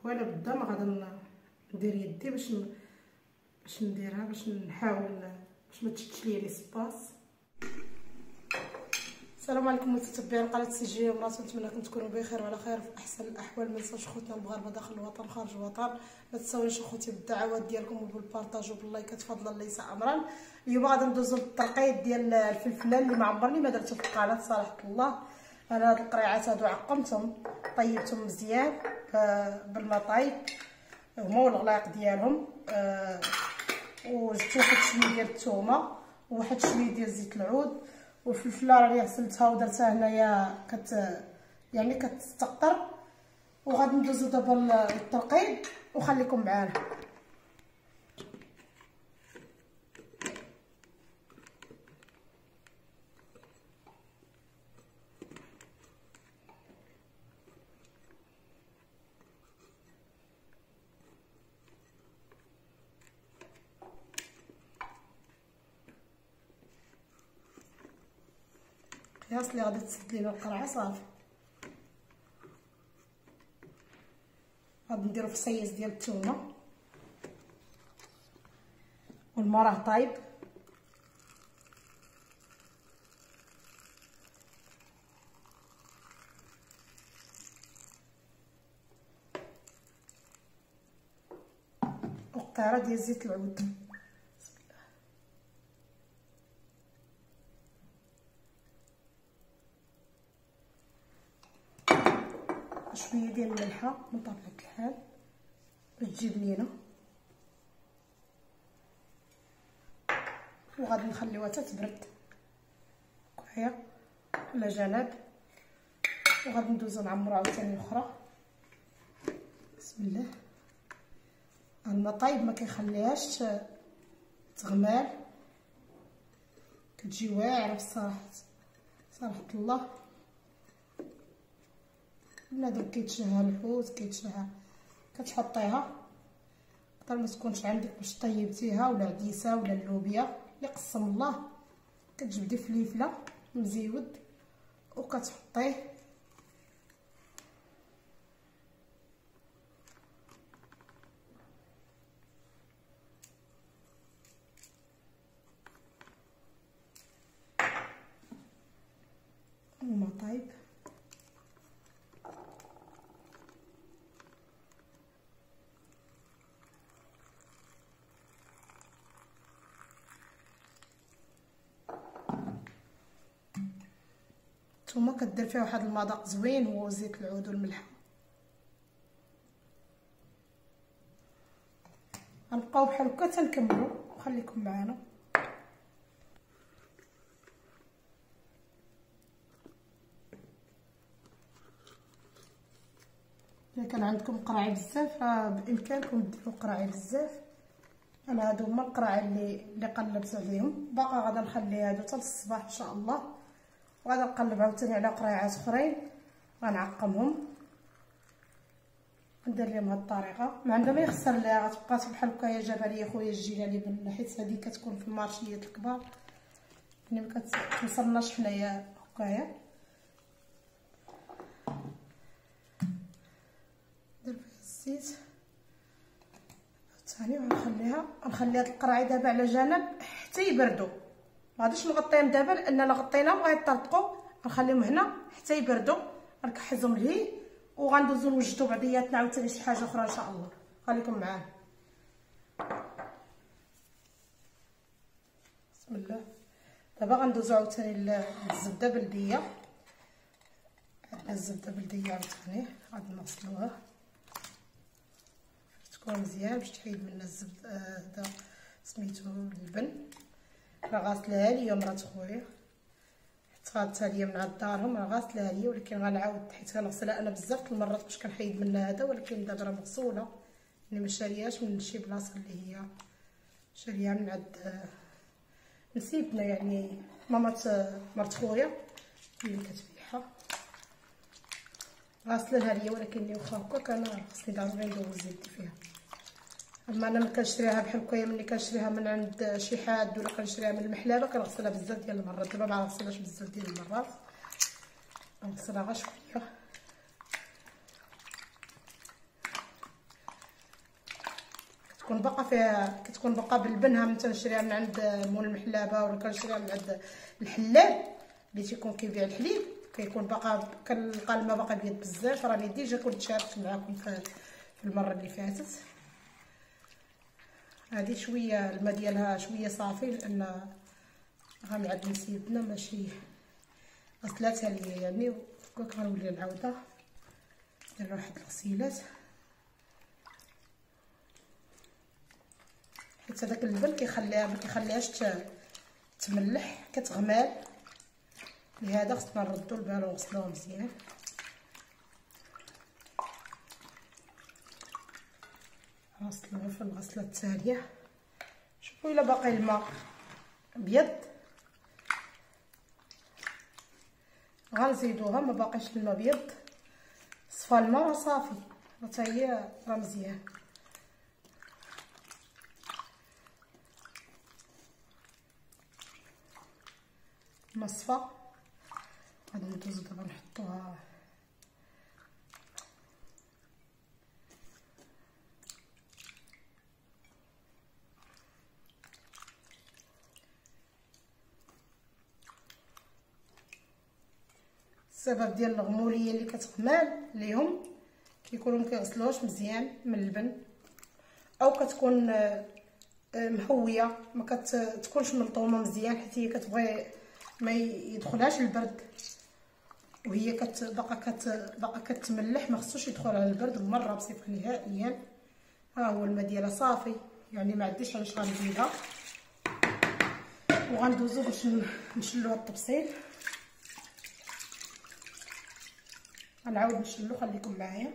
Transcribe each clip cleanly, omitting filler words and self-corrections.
وانا قدام غادي ندير يدي باش نديرها، باش نحاول باش ما تشدش ليا لي سباس. السلام عليكم متتبعين قناه سجيه مرات، نتمنىكم تكونوا بخير وعلى خير في احسن الاحوال. ما تنساوش خوتنا المغاربه داخل الوطن خارج الوطن، ما تنساونيش اخوتي بالدعوات ديالكم وبالبارطاج وباللايكات فضلا ليس امرا. اليوم غادي ندوزو للترقيد ديال الفلفله اللي ما عمرني ما درته في القناه صراحه الله. انا هاد القريعات هادو عقمتهم طيبتهم مزيان بالما طايب هما والغلايق ديالهم، وزدت واحد شويه ديال الثومه وواحد شويه ديال زيت العود، والفلفله راني غسلتها ودرتها هنايا يعني كتستقطر. وغادي ندوزو دابا للترقيد وخليكم معانا. القياس اللي غادي تسد لينا القرعه صافي. غادي نديرو فصيص ديال الثومه والما راه طايب. وقطيره ديال زيت العود، شويه ديال الملحه من طبيعه الحال باش تجيب لينا، وغادي نخليوها حتى تبرد هي على جنب. وغادي ندوزو نعمرو عاوتاني الاخرى. بسم الله. الماء طايب ما كيخليهاش تغمال، كتجي واعره صراحه الله. بنادم كيتشهى الحوت كيتشهى كتحطيها، قدر ما تكونش عندك باش طيبتيها ولا عديسه ولا اللوبيا اللي قسم الله، كتجبدي فليفله مزيود وكتحطيه الماء طايب. ثم كدير فيها واحد المذاق زوين هو زيت العود والملح. غنبقاو بحال هكا تنكملوا، خليكم معنا. الا كان عندكم قراعي بزاف بامكانكم ديروا قراعي بزاف. انا هادو هما القراعي اللي قلبت عليهم، باقا غادا نخلي هادو حتى الصباح ان شاء الله. وغادي نقلب عاوتاني على قريعات اخرين غنعقمهم ندير لهم هاد الطريقه. ما عندها ما يخسر ليها، غتبقى بحال هكايا جابها ليا خويا الجيلاني بن، حيت هذه كتكون في المارشيات الكبار يعني ما كتوصلناش حنايا هكايا. ندير فيها الزيت ثاني ونخليها هاد القراعي دابا على جنب حتى يبردوا. ما غاديش نغطيهم دابا لان الا غطيناهم غيطرطقوا، غنخليهم هنا حتى يبردوا. غنكحزهم لهي وغندوزو نوجدو بعضياتنا عاوتاني شي حاجه اخرى ان شاء الله. خليكم معانا. بسم الله. دابا غندوزو عاوتاني للزبده بلديه. عندنا الزبده بلديه عاوتاني غادي نغسلوها تكون مزيان باش تحيد منا الزبده هذا سميتو اللبن. راه غاسلها ليا مرات خويا، حيت غادتها ليا من عند دارهم، راه غاسلها ليا، ولكن غنعاود حيت غنغسلها انا بزاف المرات باش كنحيد منها هذا. ولكن دابا راه مغسوله، يعني ما شارياش من شي بلاصه اللي هي شاريها من عند نسيبنا، يعني مامات مرت خويا اللي كتبيعها. غاسلها ليا ولكن واخا هكا كان خصني دابا غير ندوز يدي فيها. اما انا ملي كنشريها بحال هكايا، ملي كنشريها من عند شي حاد ولا كنشريها من المحلابه كنغسلها بزاف ديال المرات. دابا ما غنغسلهاش بزاف ديال المرات، غنغسلها غير شويه. كتكون باقا فيها، كتكون باقا بالبنها من تنشريها من عند مول المحلابه ولا كنشريها من عند الحلال اللي تيكون كيبيع الحليب، كيكون باقا كنلقى الماء باقا بيض بزاف. راني ديجا كنت شاركت معكم في المره اللي فاتت. هذه شويه الماء ديالها شويه صافي لان غنعاد نسيبنا ماشي غسلاتها ليا يعني، وكنولي نعاودها ندير واحد الغسيلات حيت هذاك اللبن كيخليها ما كيخليهاش تملح، كتغمال. لهذا خصنا نردو البال ونغسلوها مزيان. غسلوها في الغسله التاليه. شوفوا الا باقي الماء ابيض غنزيدوها، ما باقيش الماء ابيض صفى الماء راه صافي، حتى هي راه مزيان. مصفى غادي ندوزو دابا نحطوها السبب ديال الغموريه اللي كتغمال ليهم كيكونوا مكيغسلوهاش مزيان من اللبن، او كتكون مهويه ما كتكونش ملطومه مزيان حيت هي كتبغي ما يدخلهاش البرد، وهي باقا كتملح، ما خصوش يدخلها البرد مره بصفه نهائيا. ها هو الماء ديالها صافي يعني ما عنديش علاش غنزيدها. وغندوزو باش نشلو الطبسيل. غنعاود نشلو، خليكم معايا.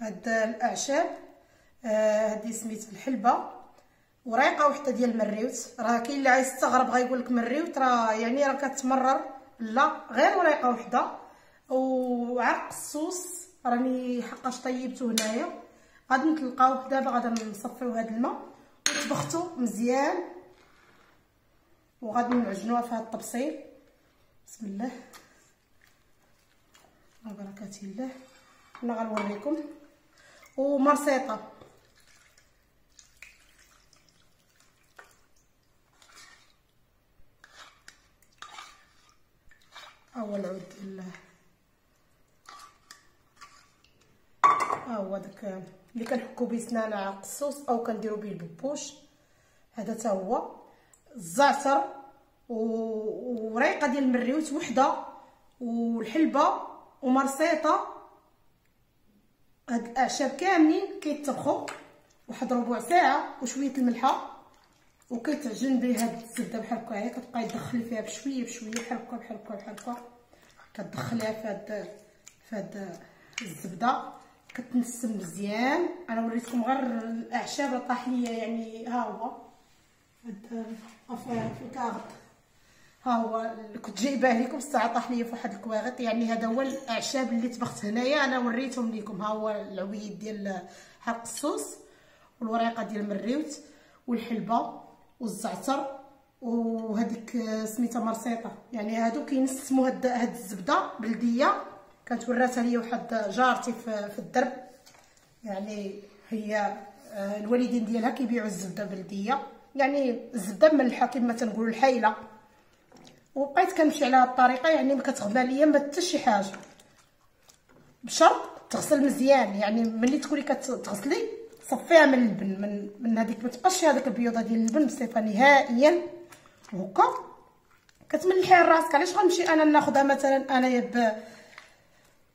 هاد الاعشاب هادي سميت الحلبه وريقه وحده ديال المريوت. راه كاين اللي غيستغرب غايقول لك مريوت راه يعني راه كتمرر، لا غير وريقه وحده. وعرق الصوص راني حقاش طيبته هنايا. غادي نتلقاو دابا غادي نصفيو هاد الماء وطبختو مزيان وغادي نعجنوها في هاد الطبسيل. بسم الله وبركة الله. انا غنوريكم. ومرسيطه اول عود ديال ها هو داك اللي كنحكو به سنان عرق الصوص او كنديرو به الببوش. هذا تا هو الزعتر وريقه ديال المريوت وحده والحلبه ومرسيطه. هاد الاعشاب كاملين كيطبخوا واحد ربع ساعه وشويه الملحه وكيتعجن به هاد الزبده بحال هكا. هي كتبقاي تدخلي فيها بشويه بشويه بحال هكا بحال هكا بحال هكا، كتدخليها في هاد الزبده كتنسم مزيان. انا وريتكم غير الاعشاب راه طاح ليا يعني. ها هو هاد في الكاغط، ها هو كنت جايباه لكم الساعه طاح ليا في واحد الكواغط. يعني هذا هو الاعشاب اللي طبخت هنايا، انا وريتهم لكم. ها هو العويد ديال حرق الصوص والوريقه ديال المريوت والحلبه والزعتر وهذيك سميتها مرسيطه. يعني هادو كينسموا هاد الزبده بلديه. كانت وراتها ليا واحد جارتي في الدرب، يعني هي الوالدين ديالها كيبيعوا الزبده بلديه، يعني الزبده مملحه كما تنقولوا الحايله. وبقيت كنمشي على هاد الطريقه، يعني ما كتغمى ليا ما حتى شي حاجه، بشرط تغسل مزيان. يعني ملي تكوني كتغسلي صفيها من اللبن، من هذيك ما تبقاش هذاك البيوضه ديال اللبن بصفه نهائيا. وهكا كتملحي راسك. علاش غنمشي انا ناخذها مثلا انايا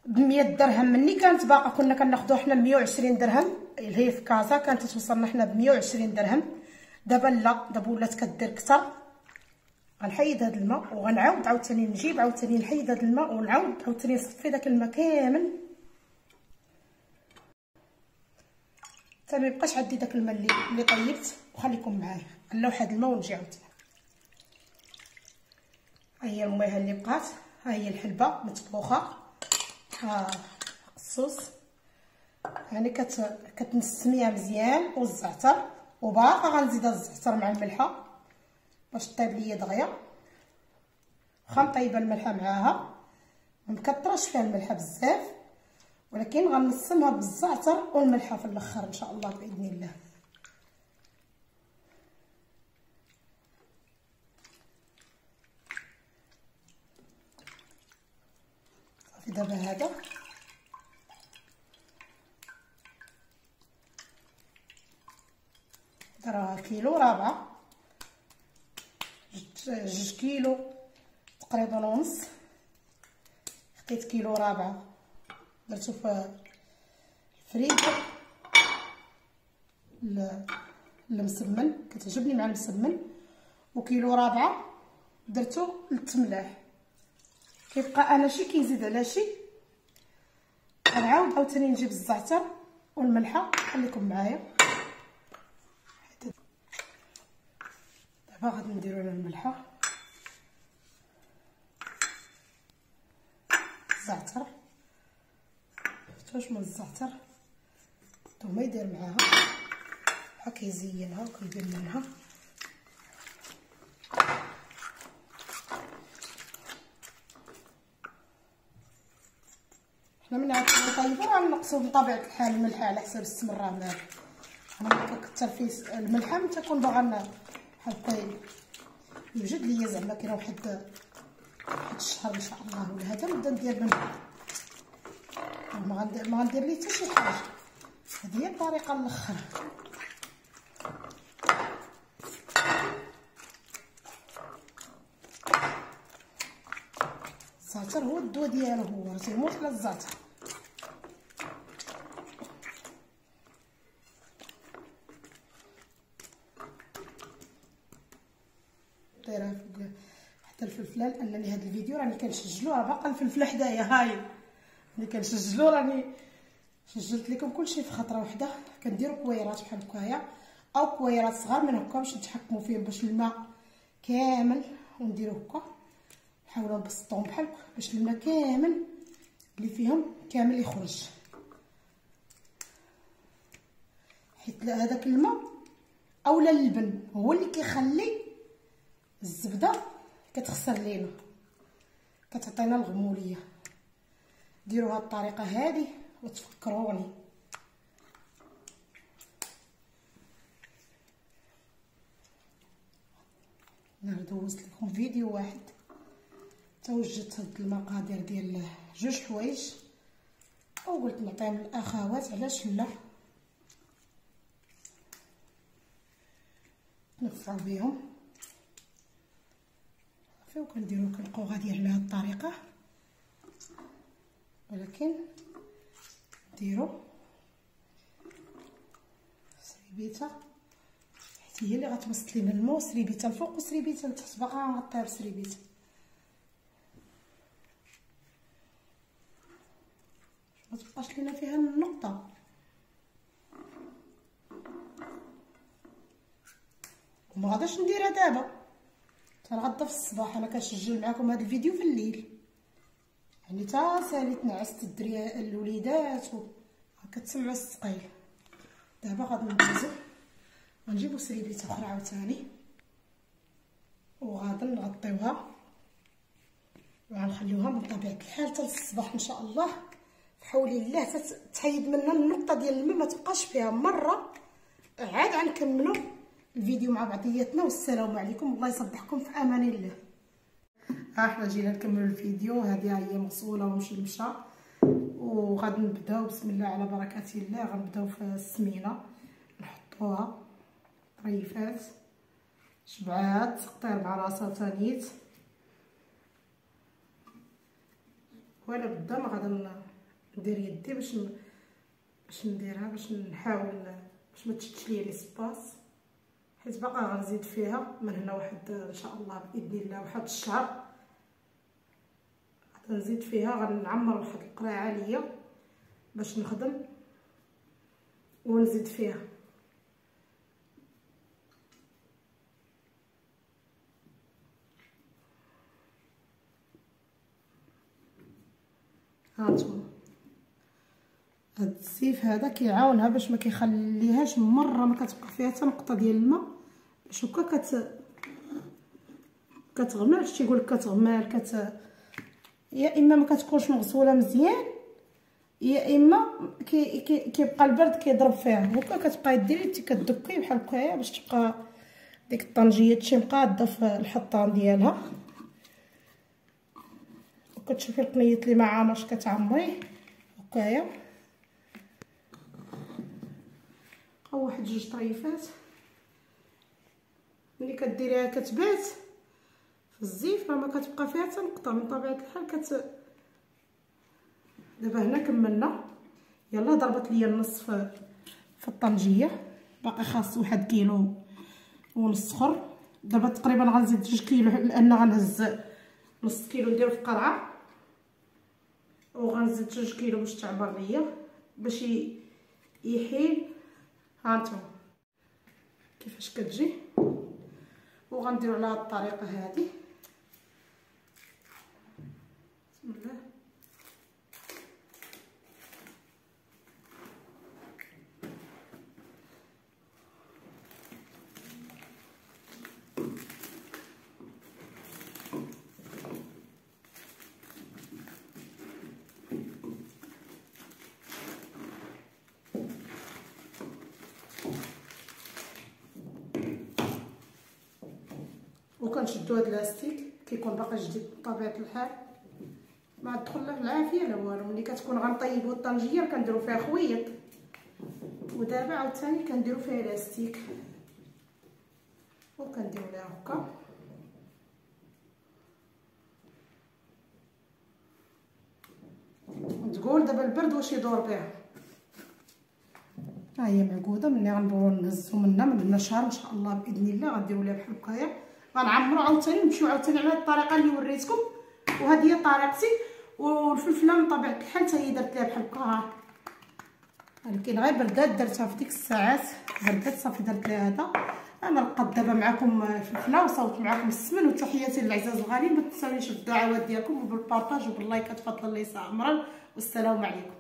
ب 100 درهم؟ مني كانت باقا كنا كناخذوها حنا ب 120 درهم، اللي هي في كازا كانت توصلنا حنا ب 120 درهم. دابا لا، دابا ولات كدير كثر. غنحيد هذا الماء وغنعاود عاوتاني نجيب عاوتاني نحيد هذا الماء ونعاود عاوتاني نصفي داك الماء كامل حتى ما يبقاش عندي داك الماء اللي طيبت. وخليكم معايا نلوح هذا الماء ونجي عاوتاني. ها هي المياه اللي بقات، ها هي الحلبه مطبوخه، ها الصوص يعني كتنسميها مزيان والزعتر. وباقا غنزيد الزعتر مع الملحه باش طيب ليا دغيا. واخا مطيبه الملحه معاها، مكثرش فيها الملحه بزاف. ولكن غنصمها بالزعتر والملحه في الاخر ان شاء الله باذن الله. صافي دابا هذا راه كيلو رابعه، 2 كيلو تقريبا ونص. خديت كيلو رابعه درتو في الفريزر المسمن، كتعجبني مع المسمن. وكيلو رابعه درتو للتملاح. كيبقى انا شي كيزيد على شي. غنعاود عاوتاني نجيب الزعتر والملحه. خليكم معايا. دابا غادي نديرو على الملحه، الزعتر. شفتوا شمن الزعتر ثم يدير معاها بحال كيزينها وكيدير منها. حنا من عاد نطيبو غنقصو بطبيعه الحال الملح على حساب السمره. انا كنكثر فيه الملحه ملي تكون باغا بحال يوجد ليا زعما كاين واحد الشهر ان شاء الله ولا هذا نبدا ندير منها. ما غندير ليه حتى شي حاجه. هذه هي الطريقه الاخر. الزعتر هو الدواء ديالو، هو راه تيموت على الزعتر. دايره فوق حتى الفلفله، لانني هذا الفيديو راني كنسجلو راه باقا الفلفله حدايا. هاي ملي كنسجلو راني سجلت لكم كلشي في خطره واحده. كنديروا كويرات بحال هكايا او كويرات صغار من هكا باش نتحكموا فيهم، باش الماء كامل ونديرو هكا. نحاولوا نبسطوهم بحال هكا باش الماء كامل اللي فيهم كامل يخرج، حيت هذاك الماء اولا اللبن هو اللي كيخلي الزبده كتخسر لينا، كتعطينا الغموليه. ديروا هاد الطريقه هذه وتفكروني. انا دوزت لكم فيديو واحد توجدت هاد المقادير ديال 2 حوايج، او قلت نعطيهم للاخوات علاش لا، نفعوا بهم. صافي وكنديرو كنبقاو غادي على هاد الطريقه، ولكن ديرو سريبيته حيت هي اللي غتبسط لينا الماء. سريبيته الفوق وسريبيته لتحت، باقا غنغطيها بسريبيته. ما تبقاش لينا فيها النقطه. وما غاداش نديرها دابا حتى غدا في الصباح. انا كنسجل معكم هذا الفيديو في الليل، يعني تا ساليت نعست الدريا الوليدات كتسمعوا السقيل. دابا غادي ندوزو غنجيبو سريبيته اخرى عاوتاني وغادي نغطيوها وغنخليوها من طبيعه الحال حتى الصباح ان شاء الله بحول الله. تحيد منها النقطه ديال الماء ما تبقاش فيها مره. عاد غنكملوا الفيديو مع بعضياتنا، والسلام عليكم. الله يصبحكم في امان الله. حنا جينا نكملوا الفيديو. هذه هي مغسوله ومشلمشه، وغادي نبداو بسم الله على بركه الله. غنبداو في السمينه، نحطوها طريفات شبعات قطير مع راسها تانيت. وانا قدام غادي ندير يدي باش نديرها، باش نحاول باش ما تشدش ليا لي سباس، حيت باقا غنزيد فيها من هنا واحد ان شاء الله باذن الله واحد الشهر غنزيد فيها. غنعمر واحد القرعه ليا باش نخدم ونزيد فيها. هانتوما هاد السيف هذا كيعاونها باش ما كيخليهاش مره ما كتبقى فيها حتى نقطه ديال الماء، باش هكا كتغمر. شتي يقول لك كتغمر يا اما ما كتكونش مغسوله مزيان يا اما كيبقى البرد كيضرب فيها هكا، كتبقاي ديري انت كدكي بحال هكايا باش تبقى ديك الطنجيه تشي مقاده في الحطان ديالها. وكتشوفي القنيط اللي ما عامرش كتعمريه هكايا. او واحد جوج طريفات ملي كديريها كتبات في الزيت راه ما كتبقى فيها حتى نقطه من طبيعه الحال. دابا هنا كملنا. يلا ضربت ليا النص في الطنجيه، باقي خاص 1 كيلو ونص اخر. دابا تقريبا غنزيد 2 كيلو لان غنهز نص كيلو نديرو في القرعه، وغنزيد 2 كيلو باش تعمر ليا باش يحيل. هانتوما كيفاش كتجي. وغنديرو على هاد الطريقه هادي. بسم الله. وكنشدو هاد لاستيك كيكون باقي جديد بطبيعه الحال، ما تدخل لا في العافيه لا والو. ملي كتكون غنطيبو الطنجيه كنديرو فيها خويط، ودابا عاوتاني كنديرو فيها لاستيك وكنديرو ليها هكا. تقول دابا البرد واش يدور بها. ها هي معقوده. ملي غنبغيو نهزو منها من هنا شهر ان شاء الله باذن الله غنديرو ليها بحال هكايا. غنعمرو عاوتاني نمشيو عاوتاني على هاد الطريقه اللي وريتكم، وهذه هي طريقتي. والفلفله من طبيعه الحال حتى هي درت ليها بحال هكا، ولكن غير بردات درتها في ديك الساعات بردات صافي درت ليها هذا. انا لقيت دابا معكم الفلفله وصوت معكم السمن. وتحياتي للعزاز الغاليين، ما تنساونيش بالدعوات ديالكم وبالبارطاج وباللايكات فضل الله يسع عمرا. والسلام عليكم.